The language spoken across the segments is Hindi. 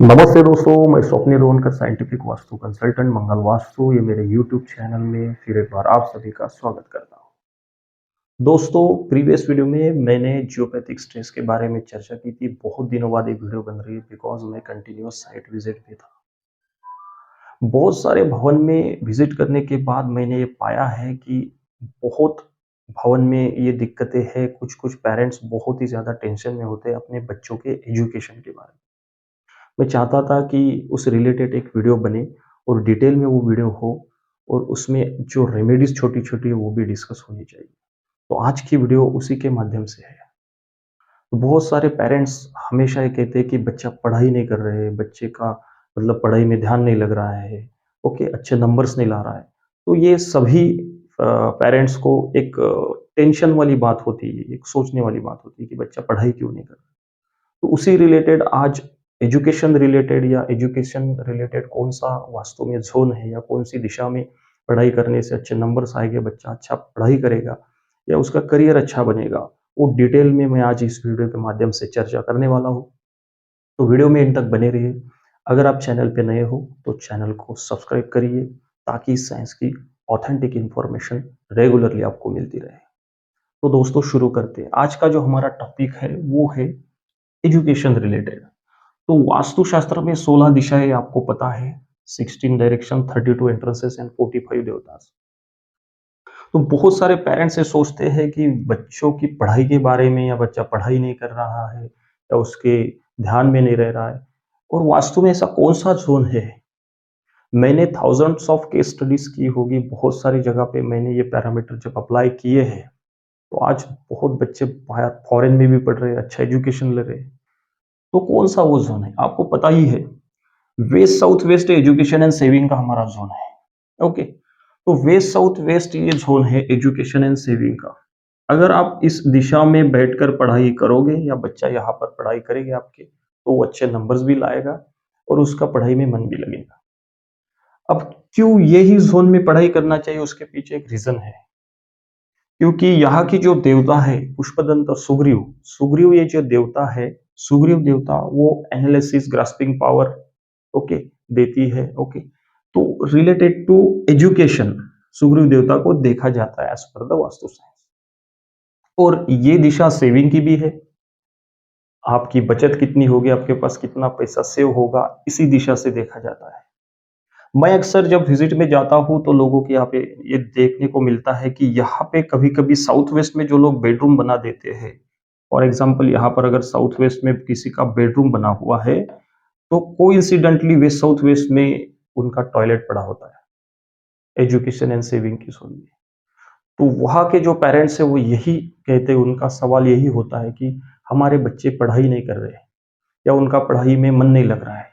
नमस्ते दोस्तों, मैं स्वप्निल रोहनकर साइंटिफिक वास्तु कंसल्टेंट मंगल वास्तु ये मेरे यूट्यूब चैनल में फिर एक बार आप सभी का स्वागत करता हूँ। दोस्तों, प्रीवियस वीडियो में मैंने जियोपैथिक स्ट्रेस के बारे में चर्चा की थी। बहुत दिनों बाद एक वीडियो बन रही है बिकॉज मैं कंटिन्यूअस साइट विजिट पे था। बहुत सारे भवन में विजिट करने के बाद मैंने ये पाया है कि बहुत भवन में ये दिक्कतें हैं। कुछ कुछ पेरेंट्स बहुत ही ज़्यादा टेंशन में होते हैं अपने बच्चों के एजुकेशन के बारे में। मैं चाहता था कि उस रिलेटेड एक वीडियो बने और डिटेल में वो वीडियो हो और उसमें जो रेमेडीज छोटी-छोटी है वो भी डिस्कस होनी चाहिए। तो आज की वीडियो उसी के माध्यम से है। तो बहुत सारे पेरेंट्स हमेशा ये कहते हैं कि बच्चा पढ़ाई नहीं कर रहे हैं, बच्चे का मतलब पढ़ाई में ध्यान नहीं लग रहा है, ओके, अच्छे नंबर्स नहीं ला रहा है। तो ये सभी पेरेंट्स को एक टेंशन वाली बात होती है, एक सोचने वाली बात होती है कि बच्चा पढ़ाई क्यों नहीं कर रहा। तो उसी रिलेटेड आज एजुकेशन रिलेटेड या एजुकेशन रिलेटेड कौन-सा वास्तव में ज़ोन है या कौन-सी दिशा में पढ़ाई करने से अच्छे नंबर्स आएँगे, बच्चा अच्छा पढ़ाई करेगा या उसका करियर अच्छा बनेगा, वो डिटेल में मैं आज इस वीडियो के माध्यम से चर्चा करने वाला हूँ। तो वीडियो में एंड तक बने रहिए। अगर आप चैनल पे नए हो, तो चैनल को सब्सक्राइब करिए ताकि साइंस की ऑथेंटिक इन्फॉर्मेशन रेगुलरली आपको मिलती रहे। तो दोस्तों शुरू करते हैं। आज का जो हमारा टॉपिक है, वो है एजुकेशन रिलेटेड। तो वास्तुशास्त्र में 16 दिशाएं आपको पता है, 16 डायरेक्शन, 32 एंट्रेंसेस एंड 45 देवतास। तो बहुत सारे पेरेंट्स ये सोचते हैं कि बच्चों की पढ़ाई के बारे में या बच्चा पढ़ाई नहीं कर रहा है या उसके ध्यान में नहीं रह रहा है। और वास्तु में ऐसा कौन सा जोन है? मैंने थाउजेंड्स ऑफ केस स्टडीज की होगी, बहुत सारी जगह पे मैंने ये पैरामीटर जब अप्लाई किए हैं, तो आज बहुत बच्चे बाहर फॉरेन में भी पढ़ रहे हैं, अच्छा एजुकेशन ले रहे हैं। तो कौन सा वो जोन है? आपको पता ही है, west south west education and saving का हमारा जोन है। ओके, तो वेस्ट साउथ वेस्ट ये जोन है एजुकेशन एंड सेविंग का। अगर आप इस दिशा में बैठकर पढ़ाई करोगे या बच्चा यहाँ पर पढ़ाई करेगा आपके, तो वो अच्छे नंबर्स भी लाएगा और उसका पढ़ाई में मन भी लगेगा। अब क्यों यही जोन में पढ़ाई करना चाहिए, उसके पीछे एक रीजन है। क्योंकि यहाँ की जो देवता है पुष्पदंत सुग्रीव, सुग्रीव ये जो देवता है, सुग्रीव देवता वो एनालिसिस ग्रास्पिंग पावर, ओके, देती है। ओके, तो रिलेटेड टू एजुकेशन सुग्रीव देवता को देखा जाता है as per the vastu science. और ये दिशा सेविंग की भी है। आपकी बचत कितनी होगी, आपके पास कितना पैसा सेव होगा, इसी दिशा से देखा जाता है। मैं अक्सर जब विजिट में जाता हूँ तो लोगों के यहाँ पे ये देखने को मिलता है कि यहाँ पे कभी-कभी साउथ वेस्ट में जो लोग बेडरूम बना देते हैं, फॉर एग्जांपल यहाँ पर अगर साउथ वेस्ट में किसी का बेडरूम बना हुआ है, तो कोइंसिडेंटली वेस्ट साउथ वेस्ट में उनका टॉयलेट पड़ा होता है एजुकेशन एंड सेविंग की जोन में। तो वहाँ के जो पेरेंट्स हैं वो यही कहते हैं, उनका सवाल यही होता है कि हमारे बच्चे पढ़ाई नहीं कर रहे हैं या उनका पढ़ाई में मन नहीं लग रहा है।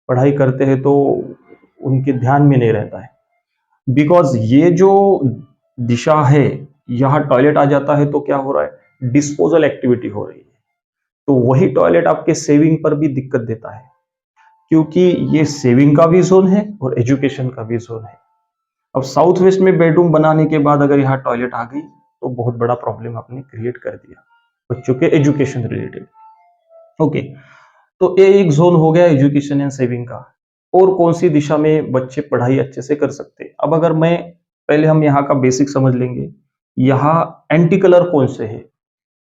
पढ़ाई करते हैं तो उनके ध्यान में नहीं रहता है। बिकॉज़ ये जो दिशा है, यहाँ टॉयलेट आ जाता है तो क्या हो रहा है? डिस्पोज़ल एक्टिविटी हो रही है। तो वही टॉयलेट आपके सेविंग पर भी दिक्कत देता है, क्योंकि ये सेविंग का भी ज़ोन है और एजुकेशन का भी ज़ोन है। अब साउथ वेस्ट में बेडरूम बनाने के बाद अगर यहाँ टॉयलेट आ गई, तो बहुत बड़ा प्रॉब्लम आपने क्रिएट कर दिया, बच्चों के एजुकेशन रिलेटेड। ओके, तो ये एक ज़ोन हो गया एजुकेशन एंड सेविंग का। और कौन-सी दिशा में बच्चे पढ़ाई अच्छे से कर सकते हैं? अब अगर मैं पहले हम यहाँ का बेसिक समझ लेंगे। यहाँ एंटी कलर कौन से हैं?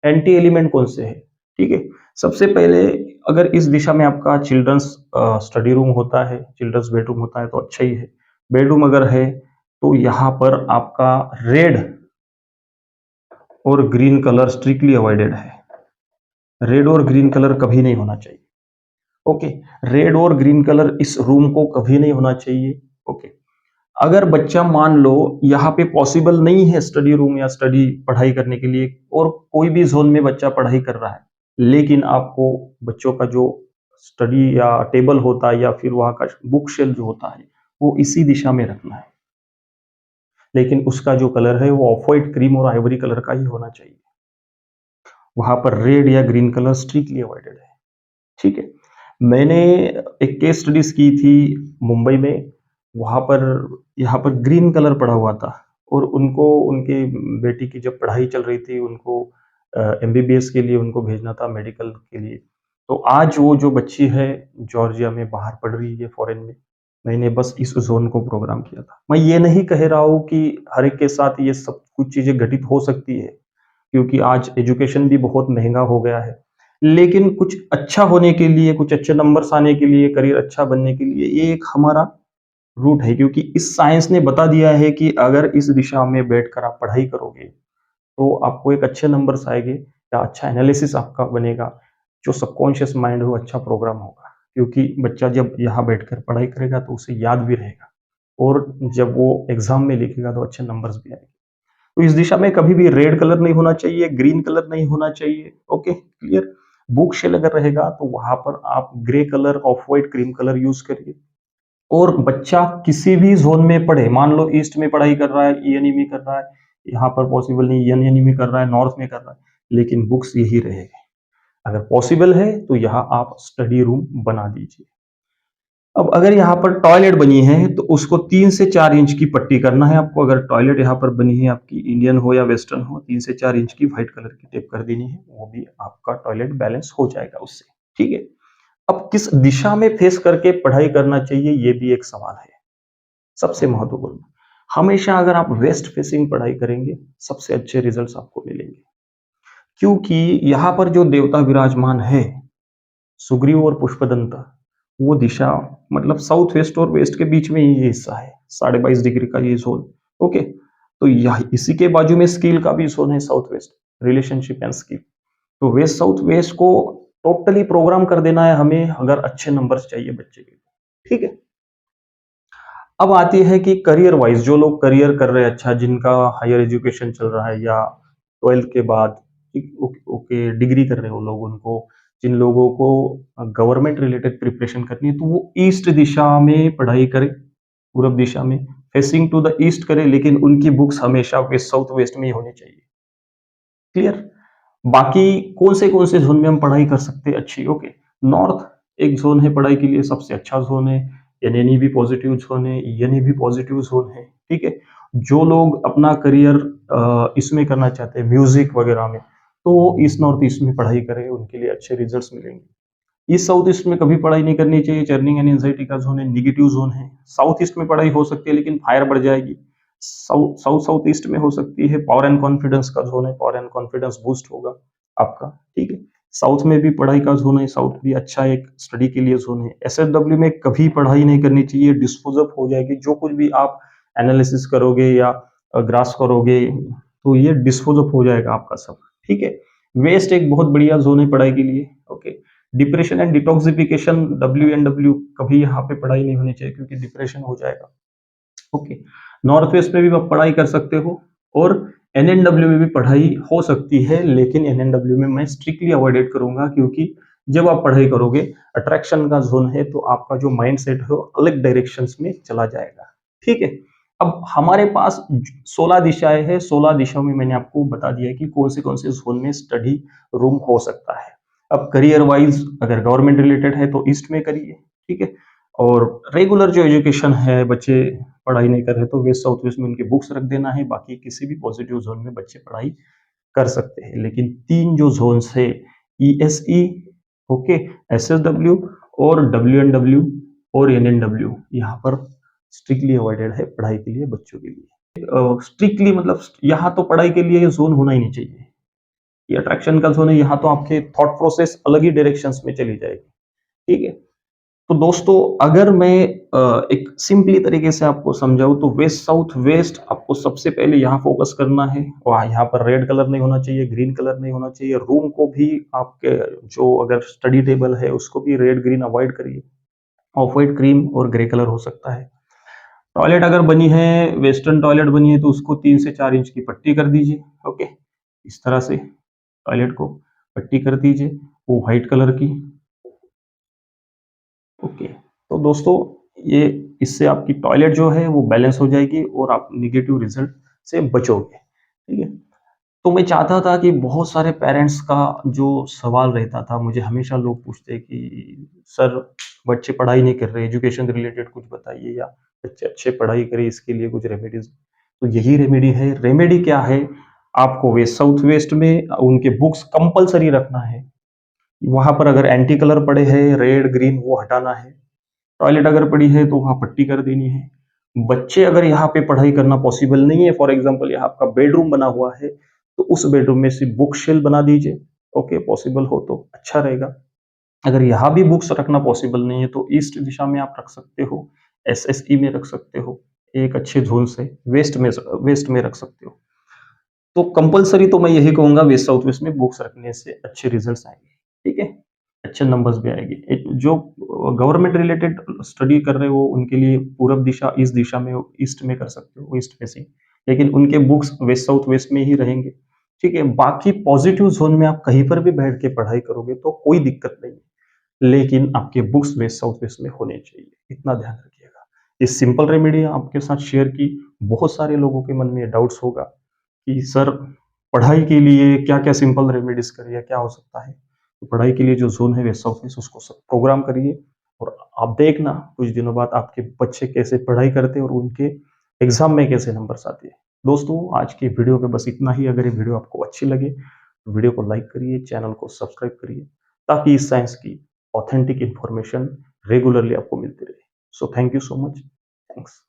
एंटी एलिमेंट कौन से हैं? ठीक है? सबसे पहले अगर इस दिशा में आपका चिल्ड्रंस स्टडी रूम होता है, चिल्ड्रंस बेडरूम होता है तो अच्छा ही है। बेडरूम अगर है, तो यहाँ पर आपका रेड और ग्रीन कलर स्ट्रिक्टली अवॉइडेड है। रेड और ग्रीन कलर कभी नहीं होना चाहिए। ओके, रेड और ग्रीन कलर इस रूम को कभी नहीं होना चाहिए। ओके, अगर बच्चा मान लो यहाँ पे पॉसिबल नहीं है स्टडी रूम या स्टडी पढ़ाई करने के लिए और कोई भी जोन में बच्चा पढ़ाई कर रहा है, लेकिन आपको बच्चों का जो स्टडी या टेबल होता है या फिर वहाँ का बुक शेल्फ जो होता है, वो इसी दिशा में रखना है। लेकिन उसका जो कलर है वो ऑफ व्हाइट, क्रीम और आइवरी कलर का ही होना चाहिए। वहां पर रेड या ग्रीन कलर स्ट्रिक्टली अवॉइडेड है। ठीक है? मैंने एक केस स्टडीज की थी मुंबई में। वहाँ पर यहाँ पर ग्रीन कलर पड़ा हुआ था और उनको उनके बेटी की जब पढ़ाई चल रही थी, उनको एमबीबीएस के लिए उनको भेजना था, मेडिकल के लिए। तो आज वो जो बच्ची है जॉर्जिया में बाहर पढ़ रही है फॉरेन में, मैंने बस इस ज़ोन को प्रोग्राम किया था। मैं ये नहीं कह रहा हूँ कि हर एक के साथ ये सब कुछ चीज़ें घटित हो सकती है, क्योंकि आज एजुकेशन भी बहुत महँगा हो गया है। लेकिन कुछ अच्छा होने के लिए, कुछ अच्छे नंबर्स आने के लिए, करियर अच्छा बनने के लिए ये एक हमारा रूट है, क्योंकि इस साइंस ने बता दिया है कि अगर इस दिशा में बैठकर आप पढ़ाई करोगे, तो आपको एक अच्छे नंबर्स आएँगे या अच्छा एनालिसिस आपका बनेगा, जो सबकॉन्शियस माइंड है वो अच्छा प्रोग्राम होगा। क्योंकि बच्चा जब यहाँ बैठकर पढ़ाई करेगा तो उसे याद भी रहेगा और जब वो एग्ज़ाम में लिखेगा तो अच्छे नंबर्स भी आएँगे। तो इस दिशा में कभी भी रेड कलर नहीं होना चाहिए, ग्रीन कलर नहीं होना चाहिए, ओके, क्लियर? बुक शेल अगर रहेगा तो वहाँ पर आप grey colour, of white, cream colour use करिए। और बच्चा किसी भी ज़ोन में पढ़े, मान लो ईस्ट में पढ़ाई कर रहा है, ईएनई में कर रहा है, यहाँ पर पॉसिबल नहीं ईएनई में कर रहा है, नॉर्थ में कर रहा है, लेकिन बुक्स यही रहेगी। अगर पॉसिबल है तो यहाँ आप स्टडी रूम बना दीजिए। अब अगर यहाँ पर टॉयलेट बनी है तो उसको 3 से 4 इंच की पट्टी करना है आपको। अगर टॉयलेट यहाँ पर बनी है आपकी इंडियन हो या वेस्टर्न हो, 3 से 4 इंच की व्हाइट कलर की टेप कर देनी है, वो भी आपका टॉयलेट बैलेंस हो जाएगा उससे, ठीक है? अब किस दिशा में फेस करके पढ़ाई करना चाहिए ये भी एक सवाल है, सबसे महत्वपूर्ण। हमेशा अगर आप वेस्ट फेसिंग पढ़ाई करेंगे, सबसे अच्छे रिजल्ट्स आपको मिलेंगे। क्योंकि यहाँ पर जो देवता विराजमान है, सुग्रीव और पुष्पदंता, वो दिशा मतलब साउथ वेस्ट और वेस्ट के बीच में ही ये हिस्सा है, 22.5 डिग्री का ये ज़ोन, ओके? तो यह इसी के बाजू में स्किल का भी ज़ोन है south west, relationship and skill. तो वेस्ट साउथ वेस्ट को टोटली प्रोग्राम कर देना है हमें अगर अच्छे नंबर्स चाहिए बच्चे के, ठीक है? अब आती है कि करियर वाइज जो लोग करियर कर रहे हैं अच्छा, जिनका हायर एजुकेशन चल रहा है या 12th के बाद ओके ओके डिग्री कर रहे हैं वो लोग, उनको जिन लोगों को गवर्नमेंट रिलेटेड प्रिपरेशन करनी है तो वो ईस्ट दिशा में पढ़ाई करें, पूरब दिशा में फेसिंग टू द ईस्ट करें, लेकिन उनकी बुक्स हमेशा वेस्ट साउथ वेस्ट में ही होनी चाहिए, क्लियर? बाकी कौन से जोन में हम पढ़ाई कर सकते हैं अच्छी, ओके? नॉर्थ एक जोन है पढ़ाई के लिए, सबसे अच्छा जोन है। एनएनई भी पॉजिटिव जोन है, ईएनई भी पॉजिटिव जोन है, ठीक है? जो लोग अपना करियर इसमें करना चाहते हैं म्यूजिक वगैरह में, तो वो ईस्ट नॉर्थ ईस्ट में पढ़ाई करें, उनके लिए अच्छे रिजल्ट्स मिलेंगे। ईस्ट साउथ ईस्ट में कभी पढ़ाई नहीं करनी चाहिए, चर्निंग एंड एंजाइटी का जोन है, निगेटिव जोन है। साउथ ईस्ट में पढ़ाई हो सकती है लेकिन फायर बढ़ जाएगी। साउथ साउथ साउथ ईस्ट में हो सकती है, पावर एंड कॉन्फिडेंस का जोन है, पावर एंड कॉन्फिडेंस बूस्ट होगा आपका, ठीक है? साउथ में भी पढ़ाई का जोन है, साउथ भी अच्छा एक स्टडी के लिए जोन है। एसएसडब्ल्यू में कभी पढ़ाई नहीं करनी चाहिए, डिस्पोजअप हो जाएगी। जो कुछ भी आप एनालिसिस करोगे या ग्रास करोगे तो ये डिस्पोजअप हो जाएगा आपका सब, ठीक है? वेस्ट एक बहुत बढ़िया जोन है पढ़ाई के लिए, okay? Depression and detoxification, W and W, कभी यहाँ पे पढ़ाई नहीं होनी चाहिए क्योंकि डिप्रेशन हो जाएगा, ओके? नॉर्थ वेस्ट में भी आप पढ़ाई कर सकते हो और एनएनडब्ल्यू में भी पढ़ाई हो सकती है, लेकिन एनएनडब्ल्यू में मैं स्ट्रिक्टली अवॉइडेड करूंगा, क्योंकि जब आप पढ़ाई करोगे, अट्रैक्शन का जोन है, तो आपका जो माइंड सेट है वो अलग डायरेक्शंस में चला जाएगा, ठीक है? अब हमारे पास 16 दिशाएं हैं, 16 दिशाओं में मैंने आपको बता दिया है कि कौन से जोन में स्टडी रूम हो सकता है। अब करियर वाइज अगर गवर्नमेंट रिलेटेड है तो ईस्ट में करिए, ठीक है? और रेगुलर जो एजुकेशन है, बच्चे पढ़ाई नहीं कर रहे तो वेस्ट साउथ वेस्ट में उनकी बुक्स रख देना है, बाकी किसी भी पॉजिटिव जोन में बच्चे पढ़ाई कर सकते हैं। लेकिन 3 जो ज़ोन्स है, ईएसई, ओके, एसएसडब्ल्यू और डब्ल्यूएनडब्ल्यू और एनएनडब्ल्यू, यहाँ पर स्ट्रिक्टली अवॉइडेड है पढ़ाई के लिए बच्चों के लिए। स्ट्रिक्टली मतलब यहाँ तो पढ़ाई के लिए ये ज़ोन होना ही नहीं चाहिए। ये अट्रैक्शन का ज़ोन है, यहाँ तो आपके थॉट प्रोसेस अलग ही डायरेक्शंस में चली जाएगी, ठीक है? तो दोस्तों अगर मैं एक सिंपली तरीके से आपको समझाऊँ तो वेस्ट साउथ वेस्ट आपको सबसे पहले यहाँ फोकस करना है। वहाँ यहाँ पर रेड कलर नहीं होना चाहिए, ग्रीन कलर नहीं होना चाहिए। रूम को भी आपके जो अगर स्टडी टेबल है उसको भी रेड ग्रीन अवॉइड करिए। ऑफ व्हाइट, क्रीम और ग्रे कलर हो सकता है। टॉयलेट अगर बनी है, वेस्टर्न टॉयलेट बनी है तो उसको 3 से 4 इंच की पट्टी कर दीजिए, ओके? इस तरह से टॉयलेट को पट्टी कर दीजिए, वो व्हाइट कलर की, ओके। तो दोस्तों ये इससे आपकी टॉयलेट जो है वो बैलेंस हो जाएगी और आप नेगेटिव रिजल्ट से बचोगे, ठीक है? तो मैं चाहता था कि बहुत सारे पेरेंट्स का जो सवाल रहता था, मुझे हमेशा लोग पूछते कि सर बच्चे पढ़ाई नहीं कर रहे, एजुकेशन रिलेटेड कुछ बताइए या बच्चे अच्छे पढ़ाई करें इसके लिए कुछ रेमेडीज। तो यही रेमेडी है। रेमेडी क्या है? आपको वेस्ट साउथ वेस्ट में उनके बुक्स कंपलसरी रखना है, वहाँ पर अगर एंटी कलर पड़े हैं, रेड, ग्रीन वो हटाना है। टॉयलेट अगर पड़ी है तो वहाँ पट्टी कर देनी है। बच्चे अगर यहाँ पे पढ़ाई करना पॉसिबल नहीं है, फॉर एग्ज़ाम्पल यहाँ आपका बेडरूम बना हुआ है, तो उस बेडरूम में सिर्फ़ बुक शेल्फ बना दीजिए। ओके, पॉसिबल हो तो अच्छा रहेगा। अगर यहाँ भी बुक्स रखना पॉसिबल नहीं है तो ईस्ट दिशा में आप रख सकते हो, एसएसई में रख सकते हो, एक अच्छे ज़ोन से वेस्ट में रख सकते हो। तो कंपल्सरी तो मैं यही कहूँगा वेस्ट साउथ वेस्ट में बुक्स रखने से अच्छे रिजल्ट्स आएँगे, ठीक है? अच्छे नंबर्स भी आएँगे। एक जो गवर्नमेंट रिलेटेड स्टडी कर रहे हो उनके लिए पूरब दिशा इस दिशा में ईस्ट में कर सकते हो, ईस्ट फेसिंग। लेकिन उनके बुक्स वेस्ट साउथ वेस्ट में ही रहेंगे, ठीक है? बाकी पॉजिटिव ज़ोन में आप कहीं पर भी बैठ के पढ़ाई करोगे तो कोई दिक्कत नहीं है। लेकिन आपके बुक्स वेस्ट साउथ वेस्ट में होने चाहिए, इतना ध्यान रखिएगा। ये सिंपल रेमेडी आपके साथ शेयर की, बहुत सारे लोगों के मन में ये डाउट्स होगा कि सर पढ़ाई के लिए क्या-क्या सिंपल रेमेडीज़ करें या क्या हो सकता है? तो पढ़ाई के लिए जो ज़ोन है वेस्ट साउथ वेस्ट उसको सब प्रोग्राम करिए और आप देखना कुछ दिनों बाद आपके बच्चे कैसे पढ़ाई करते हैं और उनके एग्ज़ाम में कैसे नंबर्स आते हैं। दोस्तों आज की वीडियो में बस इतना ही। अगर ये वीडियो आपको अच्छी लगे, तो वीडियो को लाइक करिए, चैनल को सब्सक्राइब करिए ताकि इस साइंस की ऑथेंटिक इन्फॉर्मेशन रेगुलरली आपको मिलती रहे। So thank you so much. Thanks.